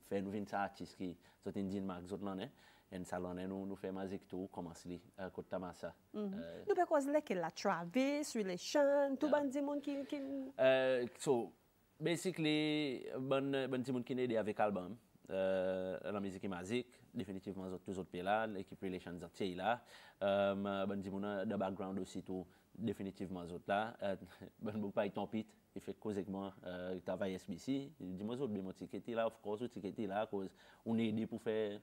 [SPEAKER 3] faire nous venir ça artiste qui sont dit Max autres l'année. Et ça l'année nous fait Magic Tour, commence les côté Tamasa.
[SPEAKER 1] Nous peut cause lesquels la Travis, Relation, tout le monde qui
[SPEAKER 3] So basically bon petit monde qui aidé avec album. La musique magique, définitivement tous les autres pays là, l'équipe Relations entière là, bon dis de background aussi tout, définitivement les autres là, bon pas ton pit, il fait causément travail SBC, dis-moi autres bien mon ticket là, of course ticket là, cause on est aidé pour faire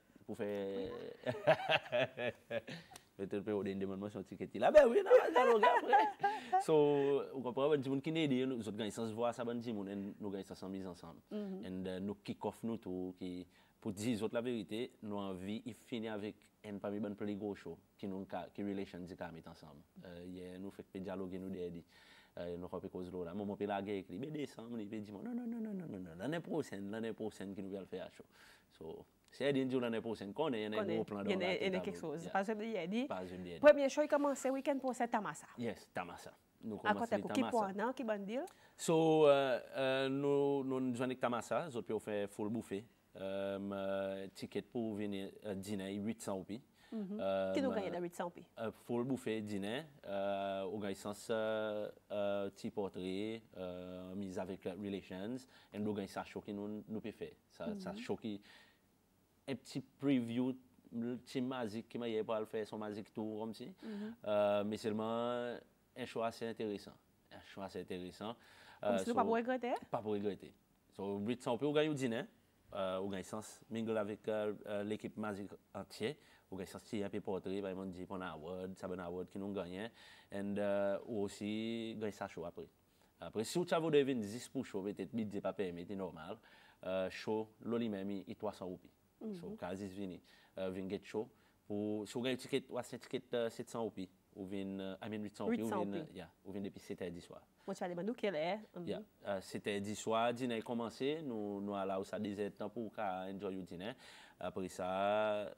[SPEAKER 3] peut-être peut on demande son ticket là, ben oui non, après. So on comprend bon dis qui aidé nous autres gagnent sans voir ça bon dis nous gagnons ça mise ensemble. And nous kick off nous tout qui pour dire autres la vérité, nous envie il finit avec un parmi bon plus gros show qui nous qui Relations dit qu'à mettre ensemble. Nous fait dialoguer nous dit nous pas cause là. Moi peut la guerre écrit mais décembre il dit non l'année prochaine qui nous va faire show. So c'est dit l'année prochaine qu'on est un gros plan de
[SPEAKER 1] il y a quelque chose parce que il a dit
[SPEAKER 3] premier
[SPEAKER 1] show il commence week-end pour cette Tamasa.
[SPEAKER 3] Yes, Tamasa.
[SPEAKER 1] Nous commençons à qui point non qui bandil.
[SPEAKER 3] So nous joignons Tamasa, nous peut faire full buffet. Ticket pour venir dîner 800 roupies.
[SPEAKER 1] Qui nous gagne de 800 roupies?
[SPEAKER 3] Full buffet dîner, au gagne sens petit portrait, mise avec Relations, et nous gagne ça show qui nous peut faire. Ça show qui un petit preview petit magique qui m'a pas le faire son magique tour comme si, mais seulement un choix assez intéressant.
[SPEAKER 1] So, pas pour regretter?
[SPEAKER 3] Pas pour regretter. So 800 roupies au gagne au dîner. Au gagne sens mingle avec l'équipe magique entière au gagne sens un peu portrait par exemple dit pour un award ça bon award qui nous gagne et aussi gagne ça show après si tu as devine 10 pour show peut-être budget pas permis c'est normal show loli même il 300 roupies so quasi vini vinn get show pour si vous gagne ticket ou c'est ticket 700 roupies ou vinn 800 roupies ou vinn depuis 7h du soir.
[SPEAKER 1] Moi tu vas demander quelle est.
[SPEAKER 3] C'était 10 soir, dîner commencé, nous allons ça 10 temps pour enjoy le dîner. Après ça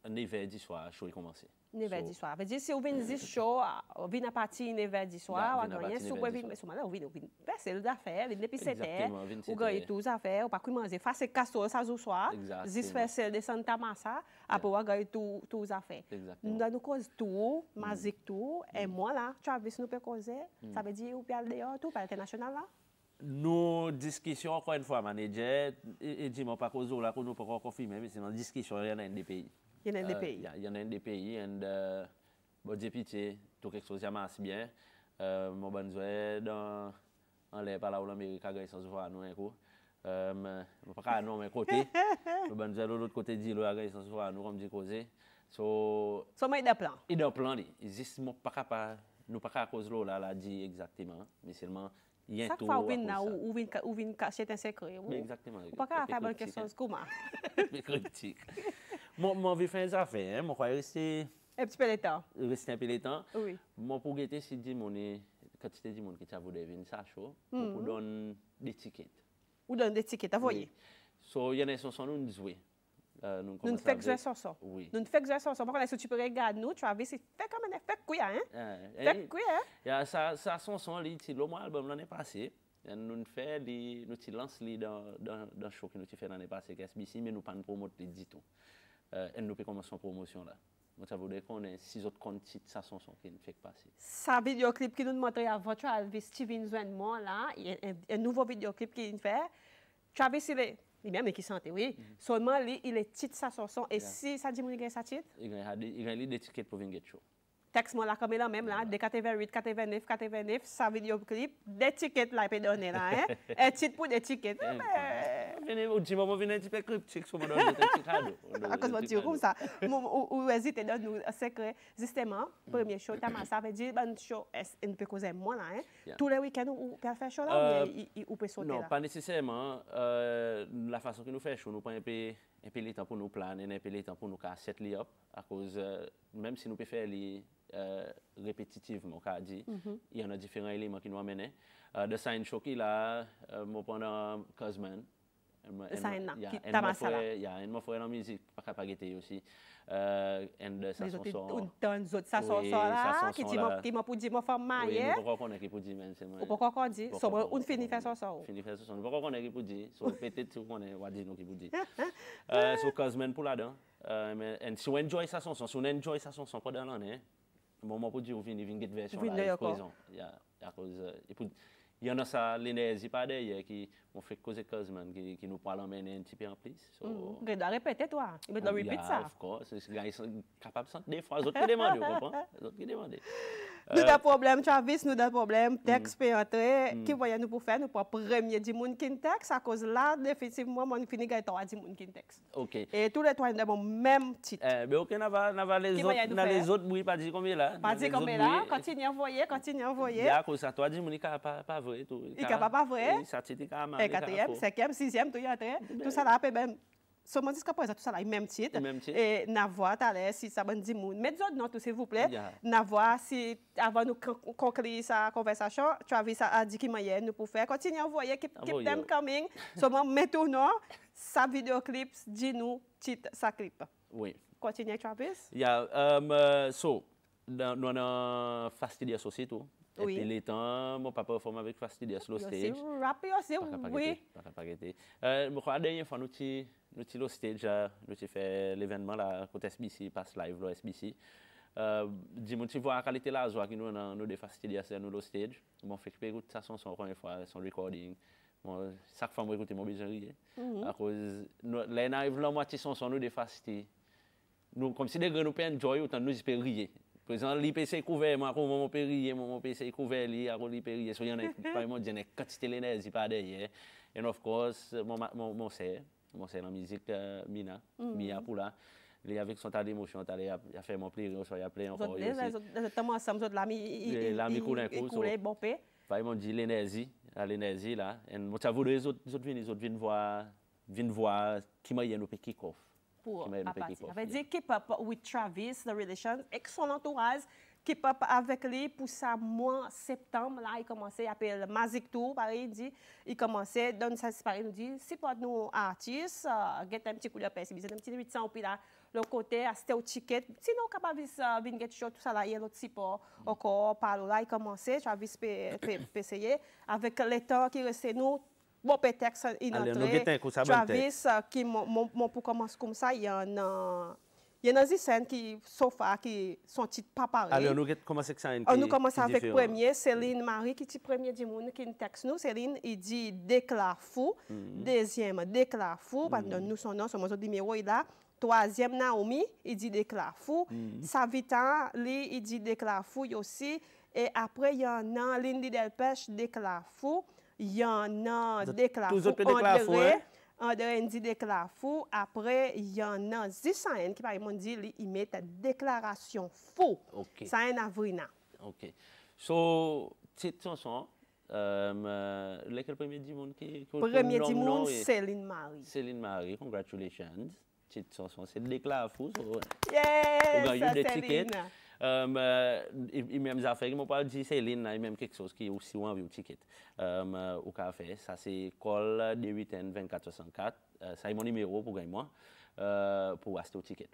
[SPEAKER 3] 9h du soir, show commencé.
[SPEAKER 1] 9h du soir. Veut dire si vous venez 10 show, vous venez à partir 9h du soir, vous gagnez si vous venez mais vous venez passer les affaires, depuis 7h. Vous gagnez tous les affaires, vous pas manger face castor ça au soir. 10 faire de Santa Massa, après vous gagnez tous les affaires. Nous nous cause tout, Magic Tour et moi là, Travis nous peut causer, ça veut dire vous peut aller dehors tout par international là.
[SPEAKER 3] Nous discussion encore une fois manager et dis-moi pas cause là qu'on nous pas encore confirmer mais c'est une discussion il y en a des pays.
[SPEAKER 1] Il y en a des pays.
[SPEAKER 3] Il y en a des pays et bon député tout quelque chose marche bien. Mon bonne joie dans en l'air par là où l'Amérique a gagné sans voir nous un coup. Pas non mais côté. Mon bonne joie de l'autre côté dit a gagné sans voir nous comme dit causer. So
[SPEAKER 1] mais il y a plan.
[SPEAKER 3] Il y a plan juste pas capable nous pas à cause là dit exactement mais seulement il y a tout.
[SPEAKER 1] Ça fait ou vient cacher un secret.
[SPEAKER 3] Exactement.
[SPEAKER 1] Pas capable faire quelque chose comme ça.
[SPEAKER 3] Critique. Moi, je vais faire des affaires. Moi, je vais rester.
[SPEAKER 1] Un petit peu de temps.
[SPEAKER 3] Rester un peu de temps.
[SPEAKER 1] Oui.
[SPEAKER 3] Moi, pour guetter, si dis mon quand tu dis mon qui t'a voulu venir ça chaud, pour donner des tickets.
[SPEAKER 1] Ou donner des tickets, à voyer.
[SPEAKER 3] So, il y en a qui nous jouer.
[SPEAKER 1] Nous faisons jouer ça.
[SPEAKER 3] Oui.
[SPEAKER 1] Nous faisons jouer ça. Par contre, si tu peux regarder nous, tu vas voir, c'est fait comme un fait quoi, hein? Fait quoi, hein?
[SPEAKER 3] Ça son, il dit, le mois album l'année passée. Nous fait nous lance dans show que nous fait l'année passée SBC mais nous pas promoter du tout. Et nous peut commencer en promotion là. Donc ça veut dire qu'on a 6 autres comptes ça sont qui ne fait passer.
[SPEAKER 1] Sa vidéoclip qui nous montre avant Travis Steven Zwenmont là, il y a un nouveau vidéoclip qu'il fait. Travis il même qui sentait oui. Seulement il est titre sa chanson et si ça dit mon gars ça titre.
[SPEAKER 3] Il y a des tickets pour venir show.
[SPEAKER 1] Texte-moi là comme là même là, de 88, 89, sa vidéoclip, des tickets là peut donner là hein. Un titre pour des tickets.
[SPEAKER 3] Venez au petit moment venez un petit peu cryptique sur mon petit cadeau.
[SPEAKER 1] À cause de dire comme ça. Ou hésiter dans nous secret justement premier show ça veut dire ban show est peut causer moi là hein. Tous les week-ends ou peut faire show là ou peut sauter là.
[SPEAKER 3] Non, pas nécessairement la façon que nous faisons show nous prend un peu le temps pour nous planer, un peu le temps pour nous set li up à cause même si nous pouvons faire les répétitivement, il y en a différents éléments qui nous amènent. De sign show qui là, moi pendant Cosman, il y a un frère en musique, pas capable de aussi. Et ça sont
[SPEAKER 1] ça sont là, qui m'a pour dire ma femme mariée.
[SPEAKER 3] Oui, pourquoi qu'on est qui pour dire, c'est moi.
[SPEAKER 1] Pourquoi qu'on dit, on finit faire ça.
[SPEAKER 3] Finit faire ça, pourquoi qu'on est qui pour dire, peut-être qu'on est, on va dire nous qui pour dire. So Cosman pour là-dedans. Et si on enjoy sa chanson, si on enjoy sa chanson pendant l'année, moment pour dire, on vient get version live présent. Il y en a ça l'énergie pas derrière qui on fait causer Cosman qui nous parle en un petit peu en plus.
[SPEAKER 1] Il doit répéter toi. Il doit répéter ça.
[SPEAKER 3] Of course, les gars sont capables de des fois, les autres qui demandent, vous comprenez? Les autres qui demandent.
[SPEAKER 1] Nous avons problème Travis, nous avons problème texte peut entrer qui voyait nous pour faire nous pour premier du monde qui texte à cause là définitivement mon fini gars toi du monde qui texte.
[SPEAKER 3] OK.
[SPEAKER 1] Et tous les trois nous avons même titre.
[SPEAKER 3] Mais OK, n'a les autres oui pas dire combien là.
[SPEAKER 1] Pas dire combien là, continue à envoyer.
[SPEAKER 3] Il y a cause ça toi dit mon pas vrai tout.
[SPEAKER 1] Il capable pas vrai.
[SPEAKER 3] Ça titre quand
[SPEAKER 1] même. Et 4e, 5e, 6e tout y entrer. Tout ça là peut même seulement jusqu'à présent tout ça là même titre et n'avoir t'aller si ça bon dit moun mettez autres notes s'il vous plaît n'avoir si avant nous conclure sa conversation Travis a dit qu'il moyen nous pour faire continuer à envoyer keep them coming seulement maintenant sa vidéoclip dit nous titre sa clip
[SPEAKER 3] oui
[SPEAKER 1] continue Travis
[SPEAKER 3] so nous on Fastidious aussi tout. Et puis les temps, mon papa performe avec Fastidious sur le stage.
[SPEAKER 1] Rapide aussi, oui.
[SPEAKER 3] Je crois que la dernière fois, nous sommes au stage, nous avons fait l'événement là, côté SBC, passe live, là, SBC. Dis-moi, tu vois la qualité de la joie qui nous avons de Fastidious nous au stage. Bon, fait que je écoute sa chanson encore une fois, son recording. Chaque fois que je écoute, je besoin de rire. À cause, là, arrive la moitié chanson nous de Fastidious. Nous, comme si des gars nous peuvent enjoy, autant nous espérons rire. Par exemple, l'IPC est couvert, mon périer, mon PC est couvert, l'IPC, so il y en a vraiment une quantité d'énergie par derrière. Et of course, mon sœur la musique Mia Poula, il avec son tas d'émotions, il a fait mon plaisir, il a plein encore.
[SPEAKER 1] Exactement, ensemble, l'ami coulé, bon paix.
[SPEAKER 3] Vraiment dit l'énergie là. Et moi, ça voudrait les autres viennent voir qui m'a eu un kick-off.
[SPEAKER 1] Ça veut dire keep up with Travis, the relation, avec son entourage, keep up avec lui pour ça mois septembre là il commençait à appeler Magic Tour pareil dit il commençait donne ça pareil nous dit si pas nous artistes get un petit coup de pèse un petit 800 puis là le côté acheter au ticket sinon capable venir get show tout ça là il y a l'autre support encore par là il commençait Travis essayer avec les temps qui restait nous bon peut-être il entre Travis qui mon pour commencer comme ça il y en a des scènes qui sofa qui sont titres pas pareils.
[SPEAKER 3] Alors nous commençons avec ça.
[SPEAKER 1] On commence avec premier Céline Marie qui est premier du monde qui texte nous Céline il dit déclare fou deuxième déclare fou pendant nous son nom son numéro il là troisième Naomi il dit déclare fou Savita lui il dit déclare fou aussi et après il y en a Lindy Delpech déclare fou il y en a déclare fou André dit déclare fou. Après, il y en a Zissaen qui, par exemple, dit il met une déclaration fou. Ça est un avril.
[SPEAKER 3] OK. So, cette chanson, lequel premier du monde qui
[SPEAKER 1] premier du monde, Céline Marie.
[SPEAKER 3] Céline Marie, congratulations. Cette chanson, c'est déclare fou.
[SPEAKER 1] Yes,
[SPEAKER 3] ça Céline. Il même affaire, il m'a pas dit Céline, il même quelque chose qui est aussi envie au ticket au café. Ça c'est call 28N 2464. Ça est mon numéro pour gagner moi pour acheter au ticket.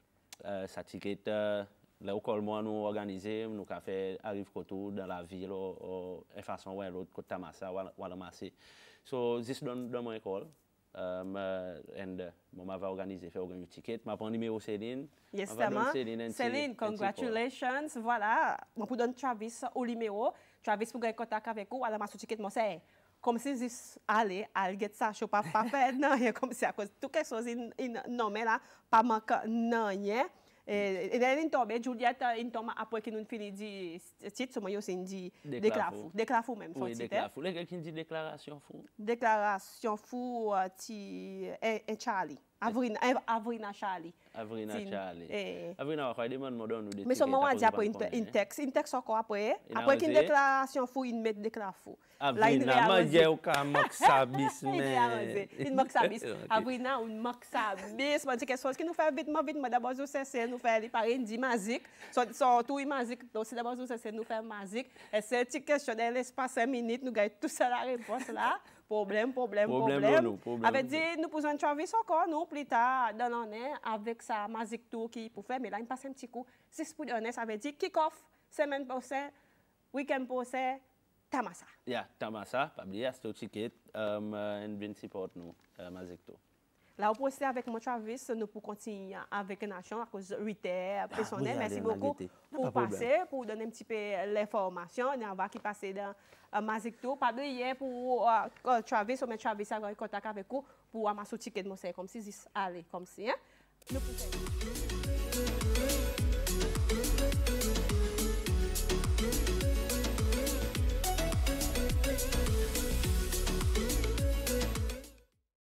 [SPEAKER 3] Ça ticket Là, au Colmont, nous organisons, nous avons fait arrive dans la ville, de façon ou l'autre, côté Tamasa, ou ramasser. So, this dans mon école. Moi, m'avais organisé, fait un ticket. Je prends numéro Céline.
[SPEAKER 1] Yes, Céline, congratulations. Voilà, je peux donner Travis au numéro. Travis pour gagner contact avec vous. Alors, je ticket, moi, c'est comme si je allais, à get ça, je ne pas faire, non, comme si à cause de tout quelque chose, non, mais là, pas manquer, non, rien. Et là, il tombe, Juliette, il tombe après que nous finissons de titre, moi aussi, il dit déclare fou même.
[SPEAKER 3] Oui, déclare fou. Les gars qui disent déclaration fou.
[SPEAKER 1] Déclaration fou, et Charlie. Avrina Charlie.
[SPEAKER 3] Avrina Charlie. Avrina, on demande nous des
[SPEAKER 1] mais ce moment, on dit après une texte encore après. Après qu'une déclaration fou, il met déclaration fou.
[SPEAKER 3] Avrina, moi, j'ai aucun moxabis, mais...
[SPEAKER 1] Une moxabis. Avrina, une moxabis. Je dis quelque chose qui nous fait vite, d'abord, nous fait parler de musique. Tout est musique. Donc, si d'abord, nous fait musique. Et c'est une petite question de l'espace 5 minutes, nous gagnons tout ça la réponse là. Problème. Avec dit, nous posons Travis encore, nous, plus tard, dans l'année, avec sa musique tour qui pour faire, mais là, il passe un petit coup. Si c'est pour honnête, ça veut dire kick-off, semaine prochaine, week-end prochain, Tamasa.
[SPEAKER 3] Yeah, Tamasa, pas oublier, c'est un ticket, and bien support nous, musique tour.
[SPEAKER 1] Là, on peut aussi avec mon Travis, nous pour continuer avec une nation à cause de 8 heures personnel. Merci beaucoup pour passer, pour donner un petit peu l'information. On va qui passer dans Mazik Tour. Pas de hier pour Travis, on met Travis à contact avec vous pour amasser le ticket de mon comme si allez comme si. Hein?